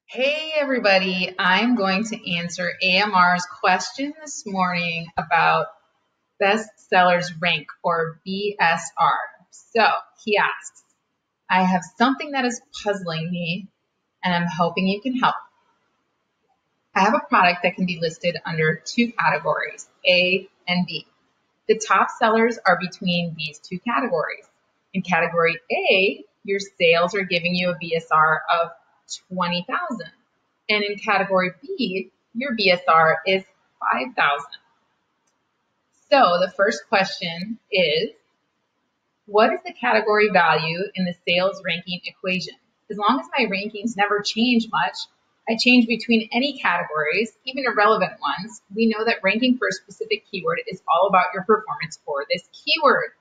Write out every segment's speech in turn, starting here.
Hey everybody, I'm going to answer AMR's question this morning about bestsellers rank or BSR. So he asks, I have something that is puzzling me and I'm hoping you can help. I have a product that can be listed under two categories, A and B. The top sellers are between these two categories. In category A, your sales are giving you a BSR of 20,000. And in category B, your BSR is 5,000. So the first question is, what is the category value in the sales ranking equation? As long as my rankings never change much, I change between any categories, even irrelevant ones. We know that ranking for a specific keyword is all about your performance for this keyword.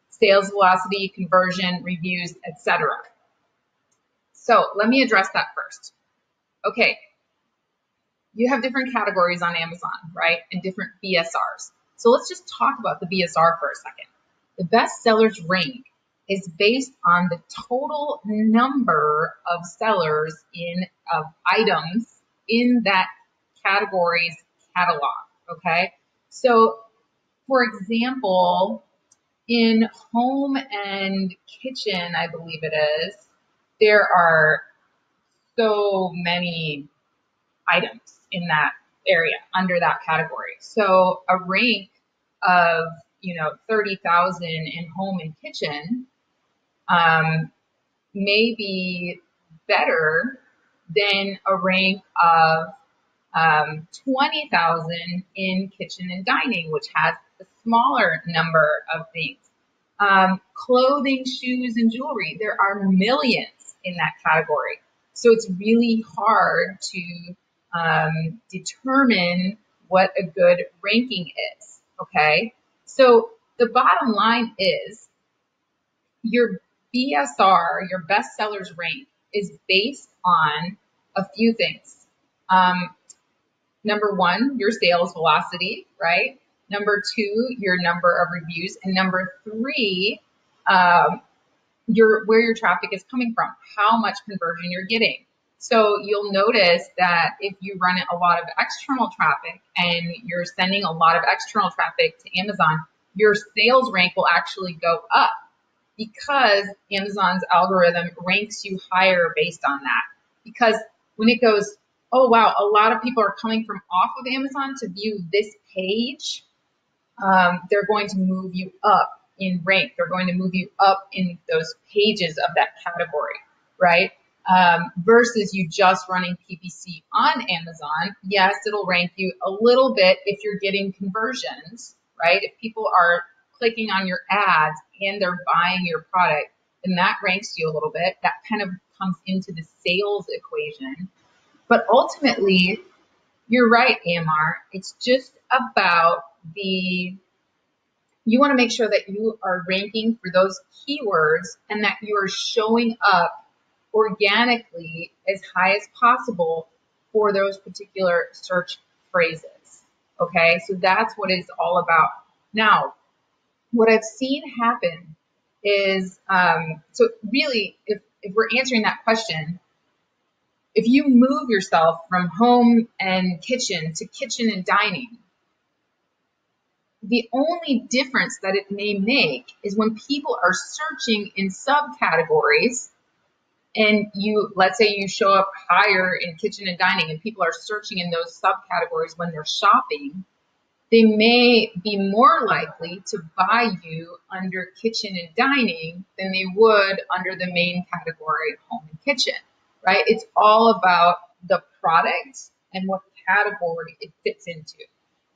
Sales velocity, conversion, reviews, etc. So let me address that first. Okay, you have different categories on Amazon, right? And different BSRs. So let's just talk about the BSR for a second. The best sellers rank is based on the total number of sellers of items in that category's catalog, okay? So for example, in home and kitchen, I believe it is, there are so many items in that area under that category. So a rank of 30,000 in home and kitchen may be better than a rank of 20,000 in kitchen and dining, which has a smaller number of things. Clothing, shoes, and jewelry, there are millions in that category. So it's really hard to determine what a good ranking is, okay? So the bottom line is your BSR, your best sellers rank, is based on a few things. Number one, your sales velocity, right? Number two, your number of reviews. And number three, where your traffic is coming from, how much conversion you're getting. So you'll notice that if you run a lot of external traffic and you're sending a lot of external traffic to Amazon, your sales rank will actually go up because Amazon's algorithm ranks you higher based on that. Because when it goes, oh wow, a lot of people are coming from off of Amazon to view this page, they're going to move you up in rank. They're going to move you up in those pages of that category, right? Versus you just running PPC on Amazon. Yes, it'll rank you a little bit if you're getting conversions, right? If people are clicking on your ads and they're buying your product, then that ranks you a little bit. That kind of comes into the sales equation. But ultimately, you're right, AMR. It's just about you want to make sure that you are ranking for those keywords and that you are showing up organically as high as possible for those particular search phrases. Okay, so that's what it's all about. Now, what I've seen happen is, so really, if we're answering that question, if you move yourself from home and kitchen to kitchen and dining, the only difference that it may make is when people are searching in subcategories and let's say you show up higher in kitchen and dining and people are searching in those subcategories when they're shopping, they may be more likely to buy you under kitchen and dining than they would under the main category of home and kitchen, right? It's all about the product and what category it fits into.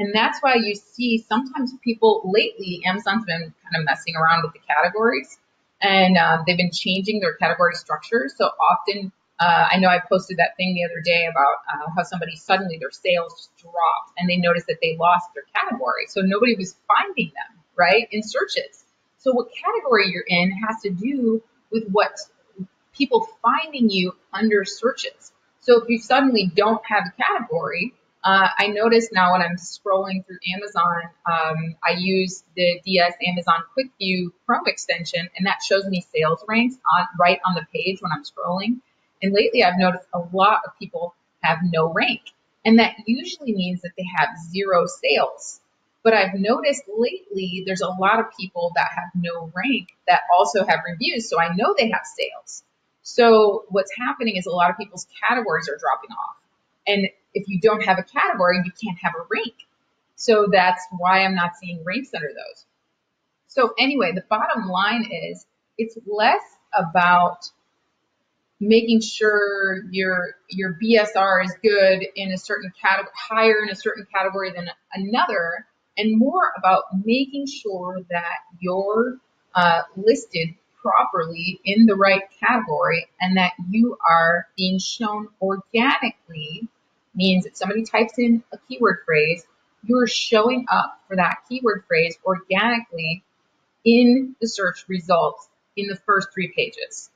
And that's why you see sometimes people lately, Amazon's been kind of messing around with the categories and they've been changing their category structure. So often, I know I posted that thing the other day about how somebody suddenly their sales just dropped and they noticed that they lost their category. So nobody was finding them, right, in searches. So what category you're in has to do with what people finding you under searches. So if you suddenly don't have a category, I notice now when I'm scrolling through Amazon, I use the DS Amazon Quick View Chrome extension, and that shows me sales ranks right on the page when I'm scrolling. And lately I've noticed a lot of people have no rank. And that usually means that they have zero sales. But I've noticed lately there's a lot of people that have no rank that also have reviews. So I know they have sales. So what's happening is a lot of people's categories are dropping off. And if you don't have a category, you can't have a rank. So that's why I'm not seeing ranks under those. So anyway, the bottom line is it's less about making sure your BSR is good in a certain category, higher in a certain category than another, and more about making sure that you're listed properly in the right category and that you are being shown organically. Means if somebody types in a keyword phrase, you're showing up for that keyword phrase organically in the search results in the first 3 pages.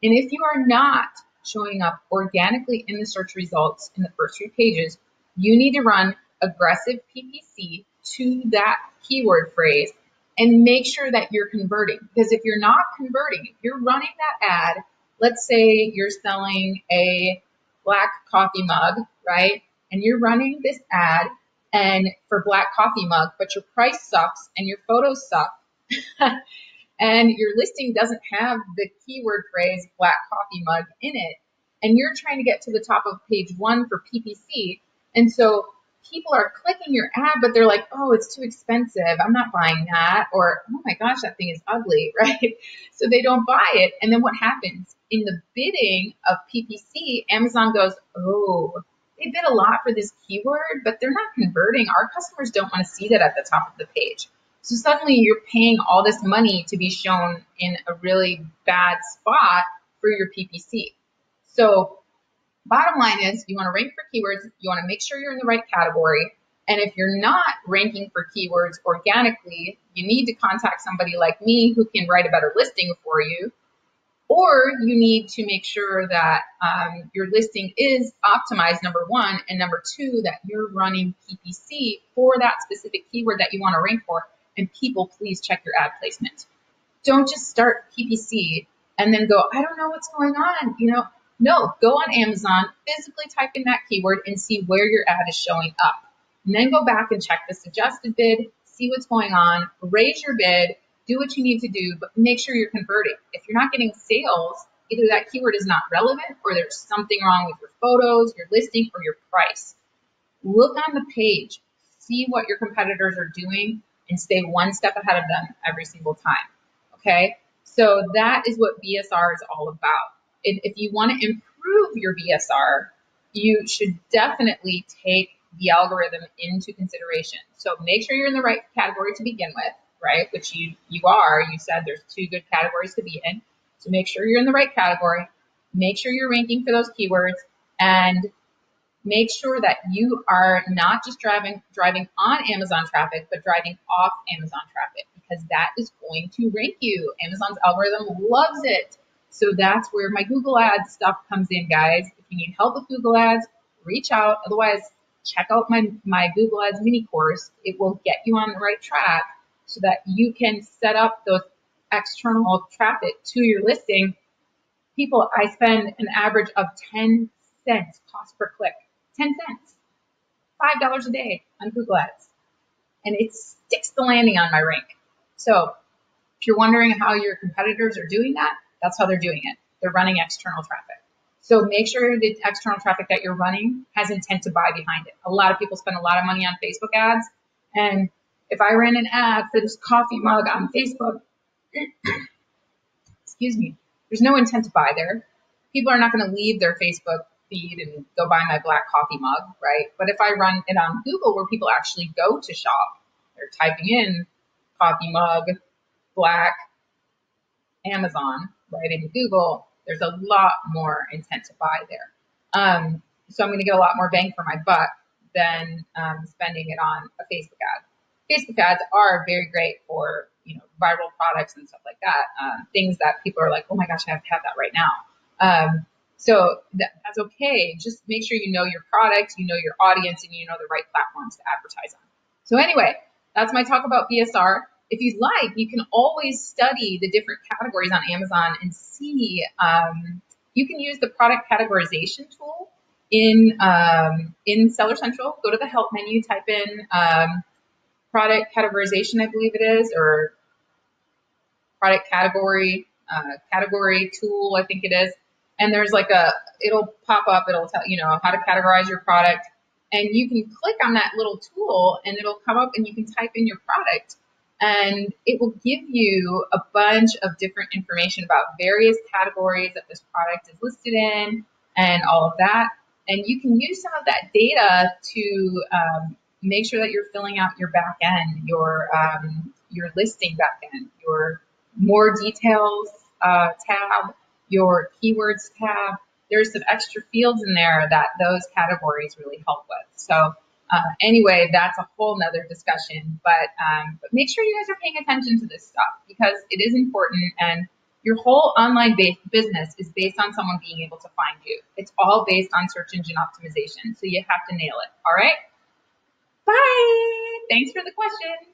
And if you are not showing up organically in the search results in the first 3 pages, you need to run aggressive PPC to that keyword phrase and make sure that you're converting. Because if you're not converting, if you're running that ad, let's say you're selling a black coffee mug, right? And you're running this ad and for black coffee mug, but your price sucks and your photos suck. And your listing doesn't have the keyword phrase black coffee mug in it, and you're trying to get to the top of page 1 for PPC, and so people are clicking your ad, but they're like, oh, it's too expensive, I'm not buying that, or oh my gosh, that thing is ugly, right? So they don't buy it, and then what happens? In the bidding of PPC, Amazon goes, oh, they bid a lot for this keyword, but they're not converting. Our customers don't want to see that at the top of the page. So suddenly you're paying all this money to be shown in a really bad spot for your PPC. So bottom line is you want to rank for keywords. You want to make sure you're in the right category. And if you're not ranking for keywords organically, you need to contact somebody like me who can write a better listing for you. Or you need to make sure that your listing is optimized, number 1, and number 2, that you're running PPC for that specific keyword that you want to rank for. And people, please check your ad placement. Don't just start PPC and then go, I don't know what's going on. No, go on Amazon, physically type in that keyword and see where your ad is showing up. And then go back and check the suggested bid, see what's going on, raise your bid, do what you need to do, but make sure you're converting. If you're not getting sales, either that keyword is not relevant or there's something wrong with your photos, your listing, or your price. Look on the page, see what your competitors are doing, and stay one step ahead of them every single time, okay? So that is what BSR is all about. If you want to improve your BSR, you should definitely take the algorithm into consideration. So make sure you're in the right category to begin with, right? Which you are. You said there's 2 good categories to be in. So make sure you're in the right category. Make sure you're ranking for those keywords, and make sure that you are not just driving on Amazon traffic, but driving off Amazon traffic, because that is going to rank you. Amazon's algorithm loves it. So that's where my Google Ads stuff comes in, guys. If you need help with Google Ads, reach out. Otherwise, check out my Google Ads mini course. It will get you on the right track so that you can set up those external traffic to your listing. People, I spend an average of 10 cents cost per click. 10 cents, $5 a day on Google Ads. And it sticks the landing on my rank. So if you're wondering how your competitors are doing that, that's how they're doing it. They're running external traffic. So make sure the external traffic that you're running has intent to buy behind it. A lot of people spend a lot of money on Facebook ads. And if I ran an ad for this coffee mug on Facebook, excuse me, there's no intent to buy there. People are not going to leave their Facebook feed and go buy my black coffee mug, right? But if I run it on Google where people actually go to shop, they're typing in coffee mug, black, Amazon, right, in Google, there's a lot more intent to buy there. So I'm going to get a lot more bang for my buck than spending it on a Facebook ad. Facebook ads are very great for, viral products and stuff like that. Things that people are like, oh my gosh, I have to have that right now. So that's okay. Just make sure you know your product, you know your audience, and you know the right platforms to advertise on. So anyway, that's my talk about BSR. If you'd like, you can always study the different categories on Amazon and see, you can use the product categorization tool in Seller Central. Go to the help menu, type in product categorization, I believe it is, or product category tool, I think it is. And there's like it'll pop up, it'll tell you know how to categorize your product. And you can click on that little tool and it'll come up and you can type in your product. And it will give you a bunch of different information about various categories that this product is listed in and all of that. And you can use some of that data to make sure that you're filling out your back end, your listing back end, your more details tab, your keywords tab. There's some extra fields in there that those categories really help with. So anyway, that's a whole nother discussion, but make sure you guys are paying attention to this stuff because it is important, and your whole online business is based on someone being able to find you. It's all based on search engine optimization, so you have to nail it. All right? Bye! Thanks for the question.